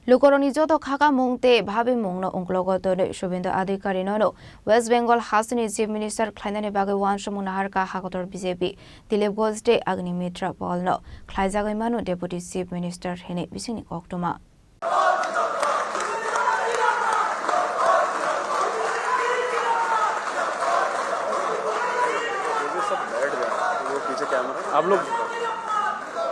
Lukoroni joto khaka mongte bhabi mongno ongklogotone Shubhendu Adhikari nono West Bengal Hasani Chief Minister Khlainani bage wanshamu naharka hakotor BJP Dilip Ghosh Agni Mitra Polno Khlaijagai manu Deputy Chief Minister hene bisini koktoma आप लोग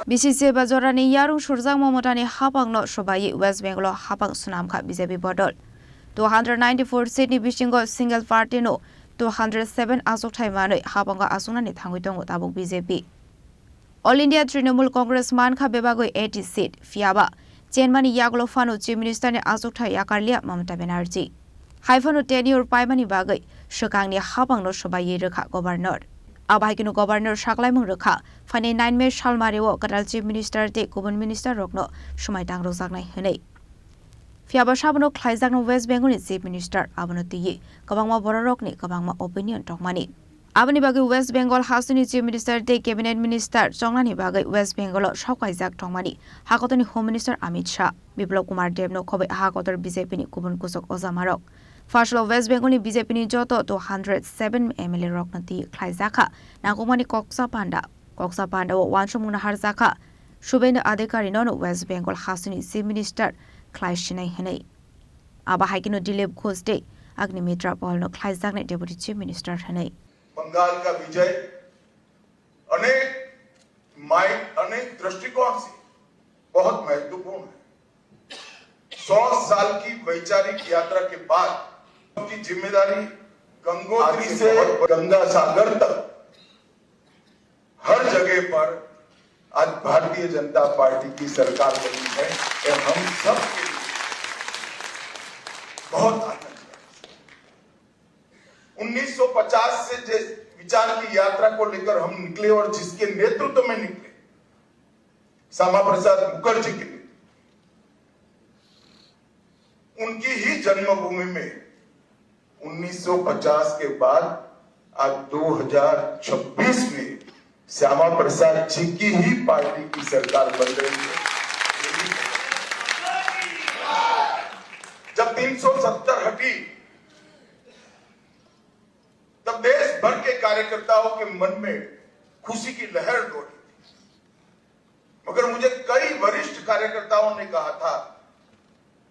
BCC Bajorani Yarung Shurzang Momotani Hapang no Shobai West Bengal Hapang Sunamka BJP Bodol 294 Sydney Bishingo single party no 207 Asok Thaimani Hapanga Asunani Thangwitong Tabuk BJP All India Trinamool Congress Manka Bebagoi 80 seat Fiaba Chenmani Yaglo Fanu Chief Minister ne Asok Thai Yakarlia Mamata Banerjee Haifanu tenure Paimani Bagai Shokangni Hapang no Shobai Rekha Governor Abahikinu Governor Shaklaimung Rekha Fane 9 May Shalmarewo Kadal Chief Minister te Kubun Minister Rokno Shumai Tang Rozaknai Hene Fiaba Shabno Khlaijagno West Bengal Chief Minister Abano Tiye Kabangma Bororokni Kabangma Opinion Tokmani Abani Bagi West Bengal Hasani Chief Minister te Cabinet Minister Jongnani Bagi West Bengal Shokwaijak Tokmani Hakotoni Home Minister Amit Shah Biplop Kumar Debno Khobe Hakotor BJP ni Kubun Kusok Ozamarok Fashlo West Bengal ni BJP ni joto 207 MLA Roknati Khlaijaka Nakomani Koksa Panda wo Wanshamuna Harzaka Shubhendu Adhikari nono West Bengal Hasani Chief Minister Khlaishinai Hene Abahikinu Dilip Ghosh Agni Mitra Polno Khlaijagni Deputy Chief Minister Hene Bengal का विजय अनेक दृष्टिकोण से बहुत महत्वपूर्ण है। 100 साल की वैचारिक यात्रा के बाद उनकी जिम्मेदारी गंगोत्री से गंगा सागर तक हर जगह पर आज भारतीय जनता पार्टी की सरकार बनी है। यह हम सब के लिए बहुत आनंद 1950 से जिस विचार की यात्रा को लेकर हम निकले और जिसके नेतृत्व में निकले श्यामा प्रसाद मुखर्जी के लिए उनकी ही जन्मभूमि में 1950 के बाद आज 2026 में श्यामा प्रसाद जी की ही पार्टी की सरकार बन रही है। जब 370 हटी तब देश भर के कार्यकर्ताओं के मन में खुशी की लहर दौड़ी थी, मगर मुझे कई वरिष्ठ कार्यकर्ताओं ने कहा था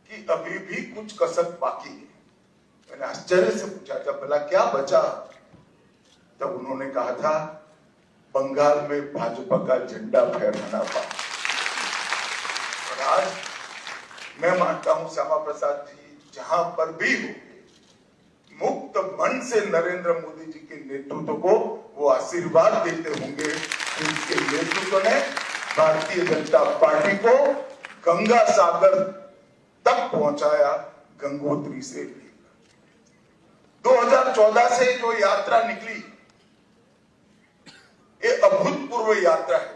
कि अभी भी कुछ कसर बाकी है। मैंने आश्चर्य से पूछा था भला क्या बचा, तब उन्होंने कहा था बंगाल में भाजपा का झंडा फहराना बाकी। और आज मैं मानता हूं श्यामा प्रसाद जी जहां पर भी हो मुक्त मन से नरेंद्र मोदी जी के नेतृत्व को वो आशीर्वाद देते होंगे कि उनके नेतृत्व ने भारतीय जनता पार्टी को गंगा सागर तक पहुंचाया, गंगोत्री से लेकर 2014 से जो यात्रा निकली ये अभूतपूर्व यात्रा है।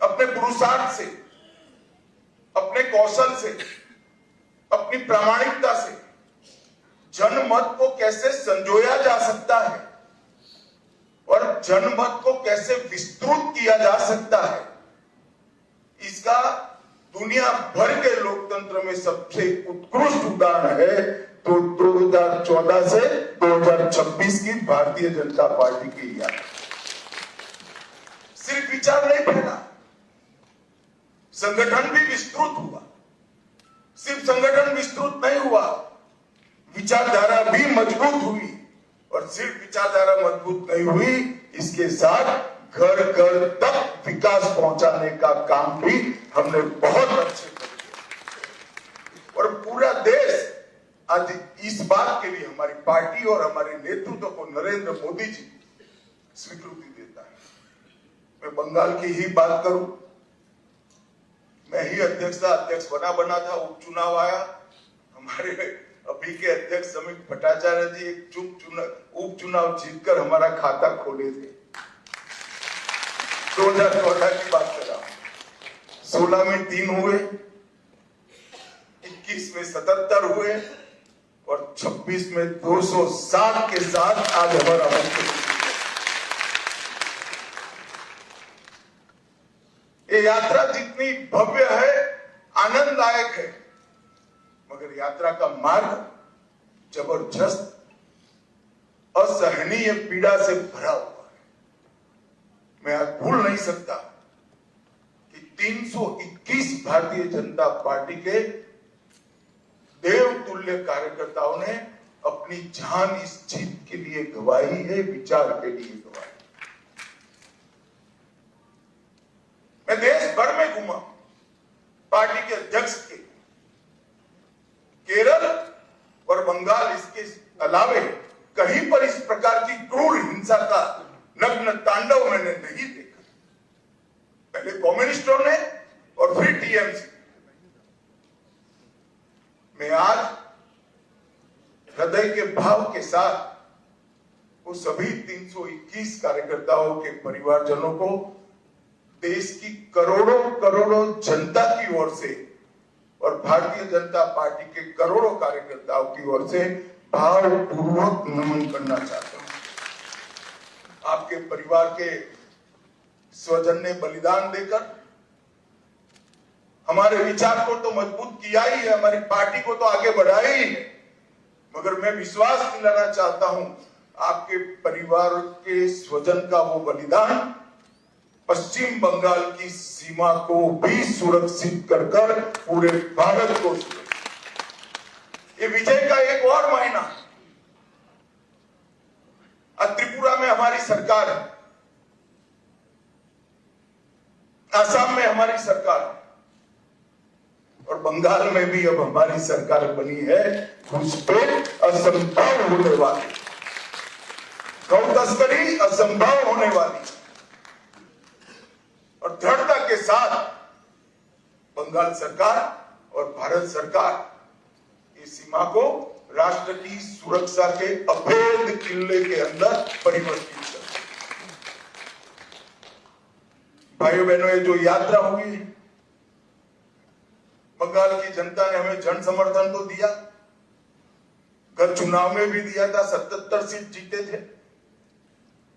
अपने पुरुषार्थ से, अपने कौशल से, अपनी प्रामाणिकता से जनमत को कैसे संजोया जा सकता है और जनमत को कैसे विस्तृत किया जा सकता है, इसका दुनिया भर के लोकतंत्र में सबसे उत्कृष्ट उदाहरण है। तो 2014 से 2026 की भारतीय जनता पार्टी की यात्रा सिर्फ विचार नहीं फैला, संगठन भी विस्तृत हुआ। सिर्फ संगठन विस्तृत नहीं हुआ, विचारधारा भी मजबूत हुई। और सिर्फ विचारधारा मजबूत नहीं हुई, इसके साथ घर घर तक विकास पहुंचाने का काम भी हमने बहुत अच्छे से किया। और पूरा देश आज इस बात के लिए हमारी पार्टी और हमारे नेतृत्व को नरेंद्र मोदी जी स्वीकृति देता है। मैं बंगाल की ही बात करूं, मैं ही अध्यक्ष बना था, उपचुनाव आया, हमारे अभी के अध्यक्ष समीप भट्टाचार्य जी एक उपचुनाव जीतकर हमारा खाता खोले थे। 2014 की बात कर रहा हूं। 16 में 3 हुए, 21 में 77 हुए और 26 में 260 के साथ आज हमारा ये यात्रा जितनी भव्य है और यात्रा का मार्ग जबरदस्त असहनीय पीड़ा से भरा हुआ है। मैं आज भूल नहीं सकता कि 321 भारतीय जनता पार्टी के देवतुल्य कार्यकर्ताओं ने अपनी जान इस जीत के लिए गवाई है, विचार के लिए गवाई। मैं देश भर में घूमा, पार्टी के अध्यक्ष के केरल और बंगाल, इसके अलावे कहीं पर इस प्रकार की क्रूर हिंसा का नग्न तांडव मैंने नहीं देखा। पहले कम्युनिस्टों ने और फिर टीएमसी। मैं आज हृदय के भाव के साथ वो सभी 321 कार्यकर्ताओं के परिवारजनों को देश की करोड़ों करोड़ों जनता की ओर से और भारतीय जनता पार्टी के करोड़ों कार्यकर्ताओं की ओर से भावपूर्वक नमन करना चाहता हूं। आपके परिवार के स्वजन ने बलिदान देकर हमारे विचार को तो मजबूत किया ही है, हमारी पार्टी को तो आगे बढ़ाया ही है, मगर मैं विश्वास दिलाना चाहता हूं आपके परिवार के स्वजन का वो बलिदान पश्चिम बंगाल की सीमा को भी सुरक्षित कर पूरे भारत को ये विजय का एक और मायना। आज त्रिपुरा में हमारी सरकार है, आसाम में हमारी सरकार है और बंगाल में भी अब हमारी सरकार बनी है। घुसपैठ असंभव होने वाली, गौ तस्करी असंभव होने वाली और दृढ़ता के साथ बंगाल सरकार और भारत सरकार इस सीमा को राष्ट्र की सुरक्षा के अभेद किले के अंदर परिवर्तित कर। भाइयों बहनों, ये जो यात्रा हुई, बंगाल की जनता ने हमें जन समर्थन तो दिया, गत चुनाव में भी दिया था, 77 सीट जीते थे,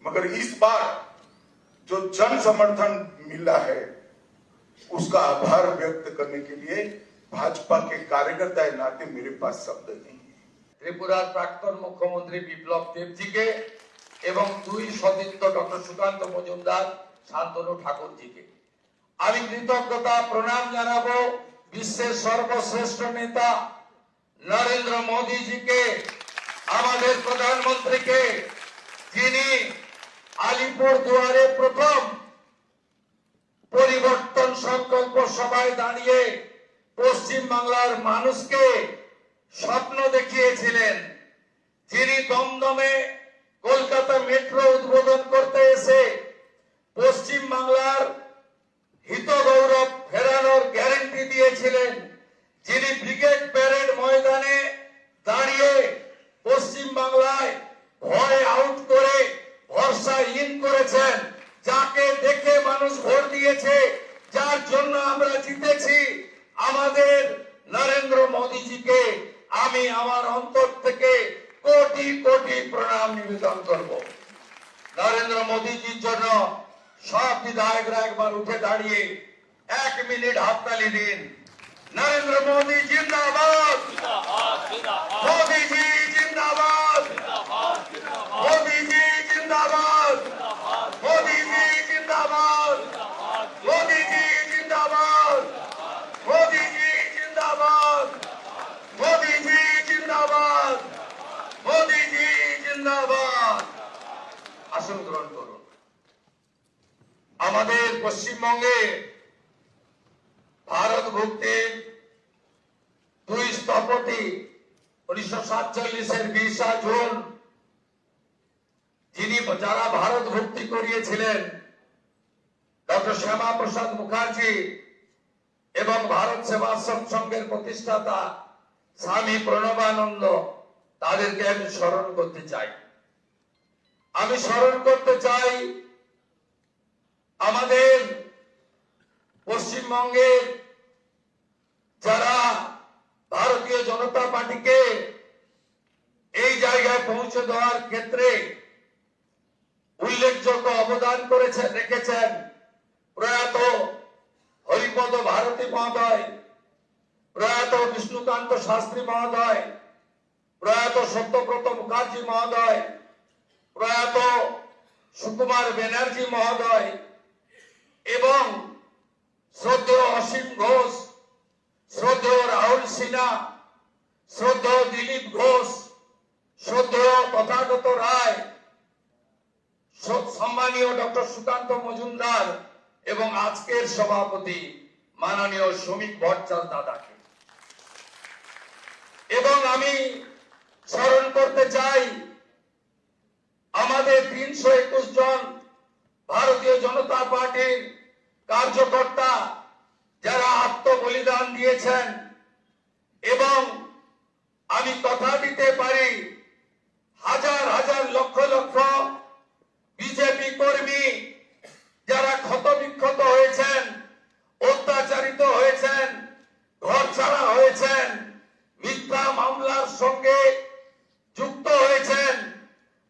मगर इस बार जो जन समर्थन मिला है उसका आभार व्यक्त करने के लिए भाजपा के कार्यकर्ता के नाते मेरे पास शब्द नहीं है। त्रिपुरार प्राक्तन मुख्यमंत्री बिप्लव देबजीके एवं दुई सतीर्थ डॉक्टर सुकांत मजुमदार, शांतनु ठाकुर जी के আমি কৃতজ্ঞতা প্রণাম জানাবো বিশ্বের সর্বশ্রেষ্ঠ নেতা নরেন্দ্র মোদী जी के, আমাদের প্রধানমন্ত্রীকে, যিনি আলিপুরদুয়ারে প্রথম পরিবর্তন সংকল্প সভায় দাঁড়িয়ে পশ্চিম বাংলার মানুষকে স্বপ্ন দেখিয়েছিলেন, যিনি দমদমে কলকাতা মেট্রো উদ্বোধন করতে এসে পশ্চিম বাংলার হিত গৌরব ফেরানোর গ্যারান্টি দিয়েছিলেন, যিনি ব্রিগেড প্যারেড ময়দানে দাঁড়িয়ে পশ্চিম বাংলায় ভয় আউট করে ভরসা ইন করেছেন, যাকে দেখে মানুষ ভোট দিয়েছে, যার জন্য আমরা জিতেছি, আমাদের নরেন্দ্র মোদী জিকে আমি আমার অন্তর থেকে কোটি কোটি প্রণাম নিবেদন করব। নরেন্দ্র মোদী জির জন্য সব বিধায়করা একবার উঠে দাঁড়িয়ে 1 মিনিট হাততালি দিন। নরেন্দ্র মোদী জিন্দাবাদ, মোদী জি জিন্দাবাদ, मोदी जी जिंदाबाद, मोदी जी जिंदाबाद, मोदी जी जिंदाबाद, मोदी जी जिंदाबाद, मोदी जी जिंदाबाद, मोदी जी जिंदाबाद। আসন গ্রহণ করুন। আমাদের পশ্চিমবঙ্গে ভারত ভক্তির দুই স্থপতি 1947 এর 20 জুন যিনি যারা ভারত ভক্তি করিয়েছিলেন ডক্টর শ্যামা প্রসাদ মুখার্জি এবং ভারত সেবাশ্রম সংঘের প্রতিষ্ঠাতা স্বামী প্রণবানন্দ, তাদেরকে আমি স্মরণ করতে চাই। আমি স্মরণ করতে চাই আমাদের পশ্চিমবঙ্গের যারা ভারতীয় জনতা পার্টিকে এই জায়গায় পৌঁছে দেওয়ার ক্ষেত্রে উল্লেখযোগ্য অবদান করেছেন, রেখেছেন প্রয়াত হরিপদ ভারতী মহোদয়, প্রয়াত বিষ্ণুকান্ত শাস্ত্রী মহোদয়, প্রয়াত সত্যব্রত মুখার্জি মহোদয়, প্রয়াত সুকুমার ব্যানার্জি মহোদয় এবং শ্রদ্ধেয় অসীম ঘোষ, শ্রদ্ধেয় রাহুল সিনহা, শ্রদ্ধেয় দিলীপ ঘোষ, শ্রদ্ধেয় তথাগত রায়, সম্মানীয় ডক্টর সুকান্ত মজুমদার এবং আজকের সভাপতি মাননীয় শ্রমিক ভট্টাচার্য দাদাকে। এবং আমি স্মরণ করতে চাই আমাদের 321 জন ভারতীয় জনতা পার্টির কার্যকর্তা যারা আত্মবলিদান দিয়েছেন, এবং আমি কথা দিতে পারি হাজার হাজার লক্ষ লক্ষ বিজেপি কর্মী যারা ক্ষতবিক্ষত হয়েছেন, অত্যাচারিত হয়েছেন, ঘর ছাড়া হয়েছেন, মিথ্যা মামলার সঙ্গে যুক্ত হয়েছেন,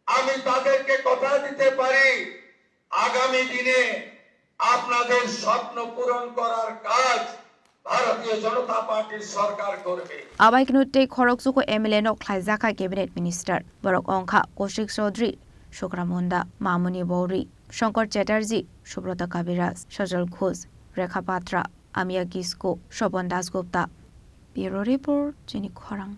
আমি তাদেরকে কথা দিতে পারি আগামী দিনে আপনাদের স্বপ্ন পূরণ করার কাজ ভারতীয় জনতা পার্টির সরকার করবে। আবাইকনুতে খড়গজুকো এমএলএ নো খ্লাইজাখা ক্যাবিনেট মিনিস্টার বরক অংখা কৌশিক চৌধুরী, শুক্রামুন্ডা, মামুনি বৌরি, শঙ্কর চ্যাটার্জি, সুব্রত কাবিরাজ, সজল ঘোষ, রেখা পাত্রা, আমিয়া কিসকো, স্বপন দাসগুপ্তা। ব্যুরো রিপোর্ট, চিনি খরাং।